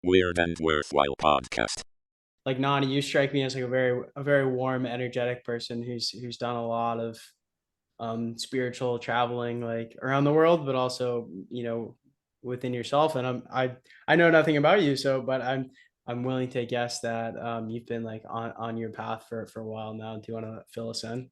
weird and worthwhile podcast. Like Nani, you strike me as like a very warm, energetic person who's done a lot of spiritual traveling like around the world, but also within yourself. And I know nothing about you, so but I'm willing to guess that you've been like on your path for a while now. Do you want to fill us in?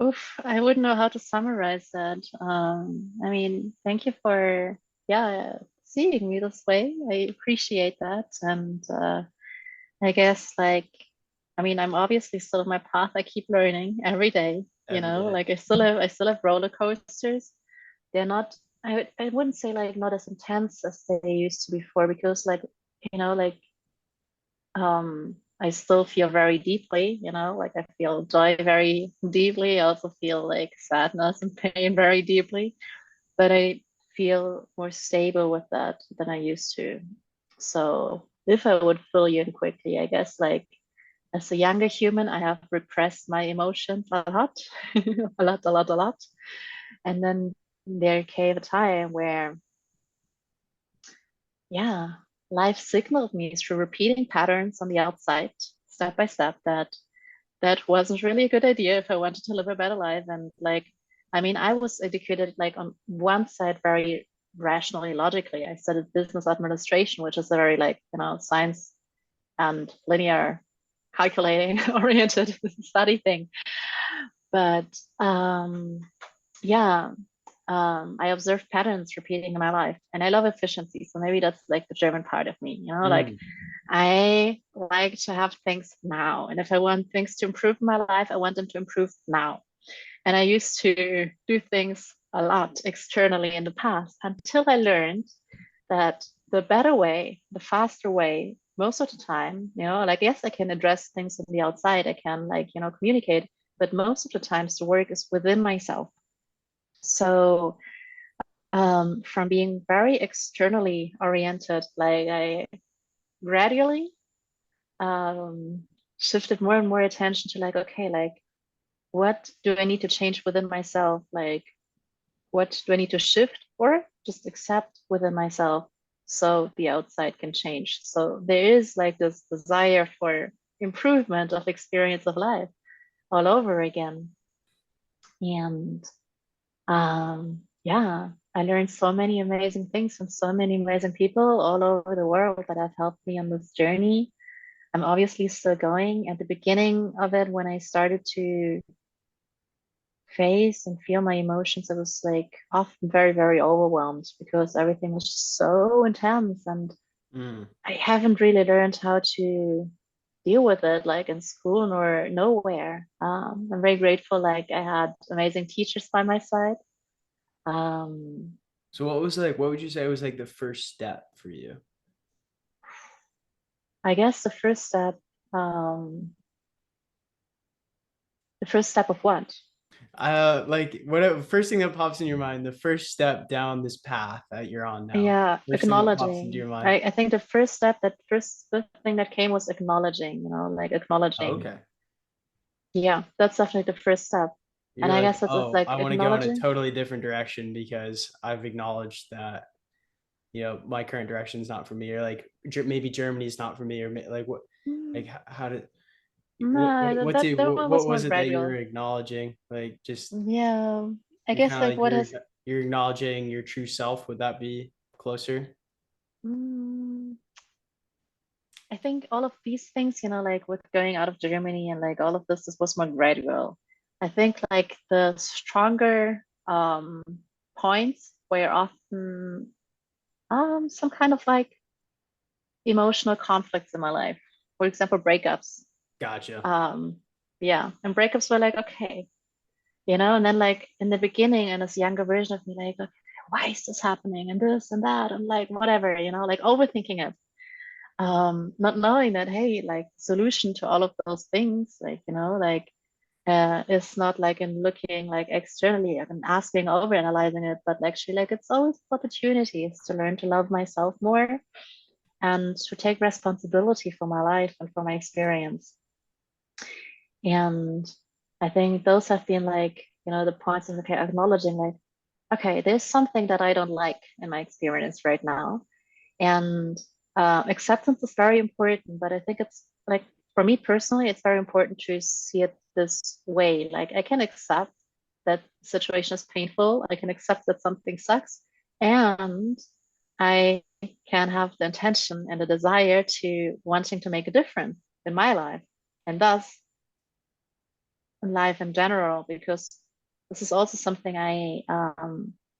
Oof, I wouldn't know how to summarize that. I mean, thank you for, yeah, seeing me this way. I appreciate that. And I guess I mean, I'm obviously still on my path. I keep learning every day, Every day. like I still have roller coasters. They're not, I wouldn't say like not as intense as they used to before because you know, like I still feel very deeply, like I feel joy very deeply. I also feel like sadness and pain very deeply, but I feel more stable with that than I used to. So if I would fill you in quickly, I guess like as a younger human, I have repressed my emotions a lot, a lot, a lot, a lot. And then there came a time where, yeah, life signaled me through repeating patterns on the outside, step by step, that wasn't really a good idea if I wanted to live a better life. And I mean, I was educated like on one side very rationally, logically. I studied business administration, which is a very science and linear calculating oriented study thing. But yeah, I observe patterns repeating in my life, and I love efficiency. So maybe that's like the German part of me, like Mm. I like to have things now. And if I want things to improve in my life, I want them to improve now. And I used to do things a lot externally in the past until I learned that the better way, the faster way, most of the time, like, yes, I can address things on the outside, I can, communicate, but most of the times the work is within myself. So, from being very externally oriented, like I gradually um, shifted more and more attention to like, okay, like what do I need to change within myself? Like, what do I need to shift or just accept within myself so the outside can change? So there is like this desire for improvement of experience of life all over again. And yeah, I learned so many amazing things from so many amazing people all over the world that have helped me on this journey. I'm obviously still going. At the beginning of it, when I started to face and feel my emotions, I was like often very, very overwhelmed because everything was just so intense and Mm. I haven't really learned how to deal with it like in school nor nowhere. I'm very grateful, like I had amazing teachers by my side. Um, So what would you say was like the first step for you? I guess um, the first step of what? Like what first thing that pops in your mind, the first step down this path that you're on now. Yeah, First thing that pops into acknowledging. your mind. I think the first step, that first thing that came was acknowledging, like Oh, acknowledging. okay. Yeah, that's definitely the first step. And You're I like, guess it's oh, like I want to go in a acknowledging. totally different direction because I've acknowledged that, my current direction is not for me, or like maybe Germany's not for me, or like what, Mm, like how did, no, that, that that one what was more was it that you were gradual. acknowledging? Like just Yeah, I you're guess kind of like like what has. you're acknowledging your true self. Would that be closer? Mm, I think all of these things, like with going out of Germany and like all of this was more gradual. I think like the stronger points were often some kind of like emotional conflicts in my life. For example, breakups. Gotcha. Um, yeah, and breakups were like, okay, and then like in the beginning, and this younger version of me, like, okay, why is this happening? And this and that, and like whatever, like overthinking it. Not knowing that, hey, like solution to all of those things, like, it's not like in looking like externally and asking over analyzing it, but actually like it's always opportunities to learn to love myself more and to take responsibility for my life and for my experience. And I think those have been like, the points of okay, acknowledging like, okay, there's something that I don't like in my experience right now. And acceptance is very important, but I think it's like, for me personally, it's very important to see it this way. Like, I can accept that the situation is painful. I can accept that something sucks. And I can have the intention and the desire to wanting to make a difference in my life, and thus in life in general, because this is also something I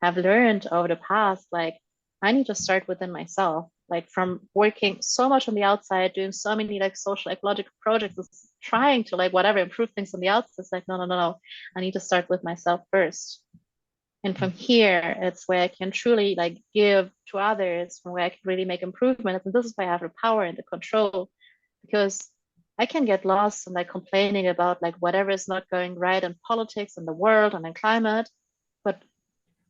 have learned over the past. Like, I need to start within myself. Like, from working so much on the outside, doing so many like social ecological projects, trying to like whatever improve things on the outside. It's like, no, no, no, no. I need to start with myself first. And from here, it's where I can truly like give to others, from where I can really make improvements. And this is why I have the power and the control, because I can get lost in like complaining about like whatever is not going right in politics and the world and in climate. But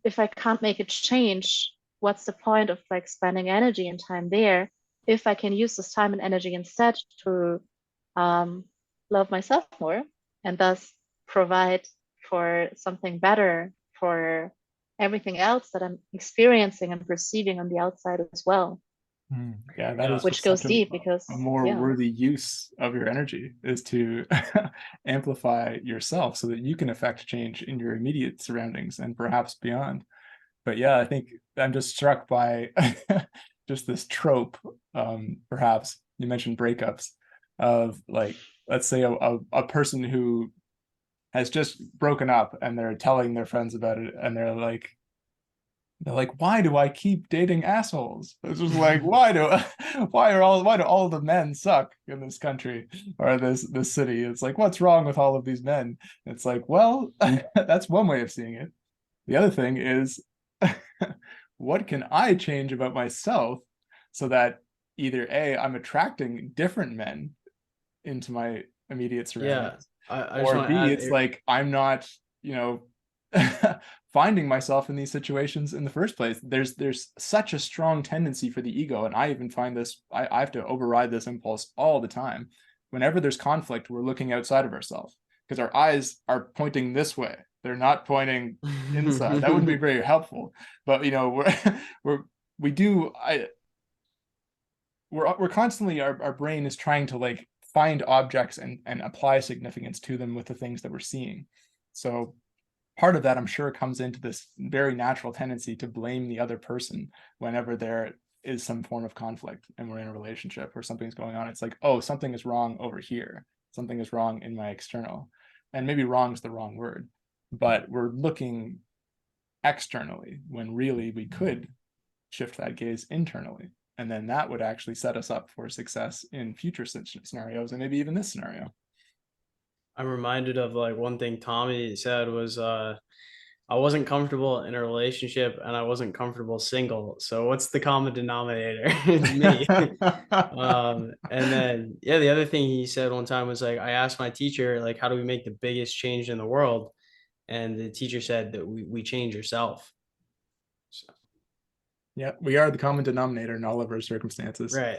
if I can't make a change, what's the point of like spending energy and time there if I can use this time and energy instead to love myself more, and thus provide for something better for everything else that I'm experiencing and perceiving on the outside as well. Yeah, that is Which just goes such deep, because a more worthy use of your energy, is to amplify yourself so that you can affect change in your immediate surroundings and perhaps beyond. But yeah, I think I'm just struck by just this trope, perhaps you mentioned breakups, of like, let's say a person who has just broken up and they're telling their friends about it, and they're like, why do I keep dating assholes? It's just like, why do all the men suck in this country or this city? It's like, what's wrong with all of these men? It's like, well, that's one way of seeing it. The other thing is, what can I change about myself so that either A, I'm attracting different men into my immediate surroundings, I just or want to B, add it's like I'm not, finding myself in these situations in the first place. There's such a strong tendency for the ego, and I even find this, I have to override this impulse all the time. Whenever there's conflict, we're looking outside of ourselves because our eyes are pointing this way. They're not pointing inside. That wouldn't be very helpful. But we're constantly, our brain is trying to like find objects and apply significance to them with the things that we're seeing. So part of that, I'm sure, comes into this very natural tendency to blame the other person whenever there is some form of conflict and we're in a relationship or something's going on. It's like, oh, something is wrong over here. Something is wrong in my external. And maybe wrong is the wrong word, but we're looking externally when really we could shift that gaze internally. And then that would actually set us up for success in future scenarios, and maybe even this scenario. I'm reminded of like one thing Tommy said was I wasn't comfortable in a relationship and I wasn't comfortable single. So what's the common denominator? It's me. And then the other thing he said one time was like, I asked my teacher, like, how do we make the biggest change in the world? And the teacher said that we change yourself. So. Yeah, we are the common denominator in all of our circumstances. Right.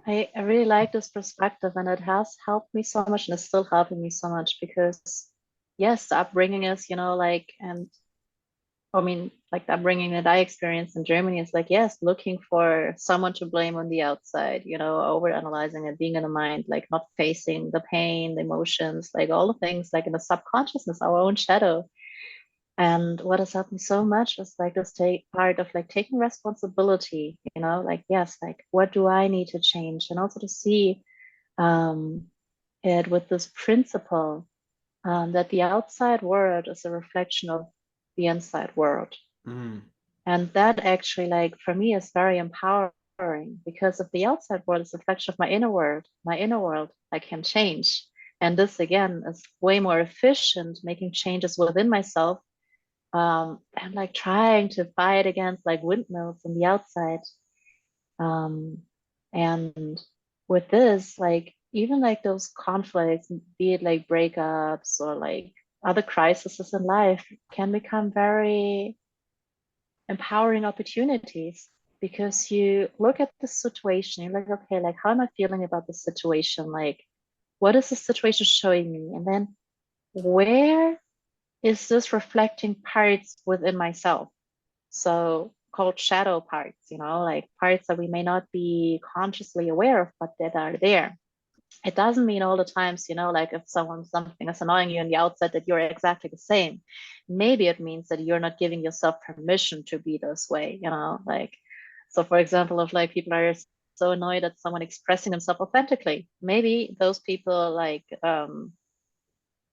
I really like this perspective, and it has helped me so much, and it's still helping me so much, because yes, the upbringing is, like, and I mean, like the upbringing that I experienced in Germany is like, yes, looking for someone to blame on the outside, over analyzing it, being in the mind, like not facing the pain, the emotions, like all the things like in the subconsciousness, our own shadow. And what has helped me so much is like this part of like taking responsibility, like, yes, like what do I need to change? And also to see it with this principle that the outside world is a reflection of the inside world. Mm. And that actually, like, for me, is very empowering, because if the outside world is a reflection of my inner world, I can change. And this again is way more efficient, making changes within myself, and like trying to fight against like windmills on the outside. And with this, like, even like those conflicts, be it like breakups or like other crises in life, can become very empowering opportunities, because you look at the situation, you're like, okay, like, how am I feeling about the situation? Like, what is the situation showing me? And then where is this reflecting parts within myself? so called shadow parts, like parts that we may not be consciously aware of, but that are there. It doesn't mean all the times, like if something is annoying you on the outside that you're exactly the same. Maybe it means that you're not giving yourself permission to be this way, like, so for example, if like people are so annoyed at someone expressing themselves authentically, maybe those people like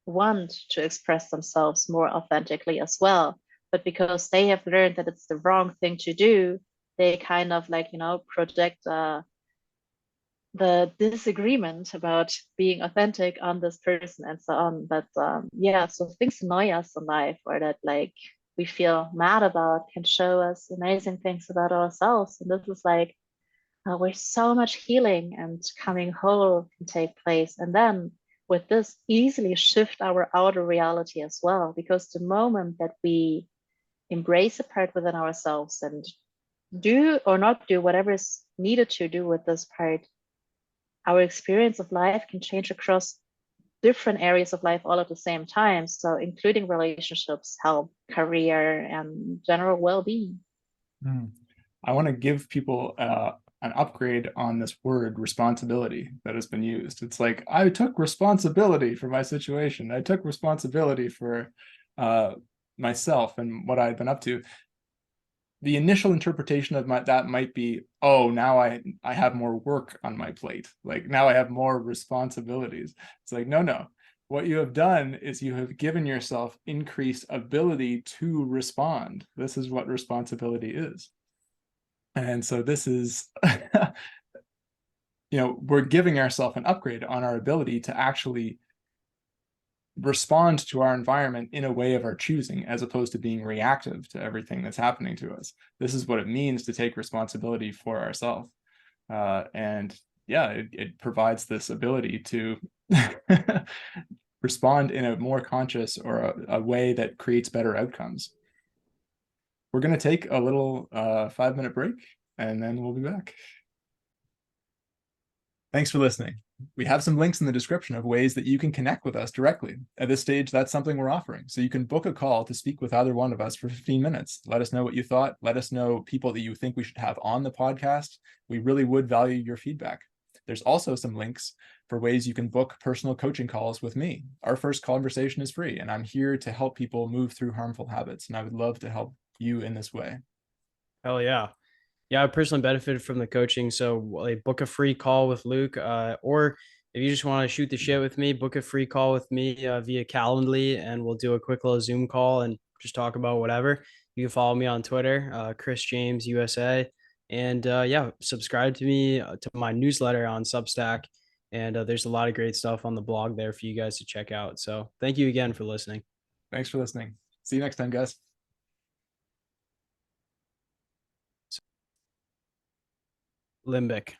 want to express themselves more authentically as well. But because they have learned that it's the wrong thing to do, they kind of like, project the disagreement about being authentic on this person and so on. But yeah, so things annoy us in life or that like we feel mad about can show us amazing things about ourselves. And this is like where so much healing and coming whole can take place. And then with this, easily shift our outer reality as well. Because the moment that we embrace a part within ourselves and do or not do whatever is needed to do with this part, our experience of life can change across different areas of life all at the same time. So including relationships, health, career, and general well-being. I want to give people an upgrade on this word responsibility that has been used. It's like, I took responsibility for my situation. I took responsibility for myself and what I've been up to. The initial interpretation of that might be, oh, now I have more work on my plate. Like now I have more responsibilities. It's like, no. What you have done is you have given yourself increased ability to respond. This is what responsibility is. And so this is, we're giving ourselves an upgrade on our ability to actually respond to our environment in a way of our choosing, as opposed to being reactive to everything that's happening to us. This is what it means to take responsibility for ourselves. And yeah, it provides this ability to respond in a more conscious or a way that creates better outcomes. We're going to take a little 5-minute break, and then we'll be back. Thanks for listening. We have some links in the description of ways that you can connect with us directly. At this stage, that's something we're offering. So you can book a call to speak with either one of us for 15 minutes. Let us know what you thought. Let us know people that you think we should have on the podcast. We really would value your feedback. There's also some links for ways you can book personal coaching calls with me. Our first conversation is free, and I'm here to help people move through harmful habits, and I would love to help you in this way. Hell yeah. Yeah, I personally benefited from the coaching. So like, book a free call with Luke, or if you just want to shoot the shit with me, book a free call with me via Calendly, and we'll do a quick little Zoom call and just talk about whatever. You can follow me on Twitter, Chris James USA, and yeah, subscribe to me to my newsletter on Substack. And there's a lot of great stuff on the blog there for you guys to check out. So thank you again for listening. Thanks for listening. See you next time, guys. Limbic.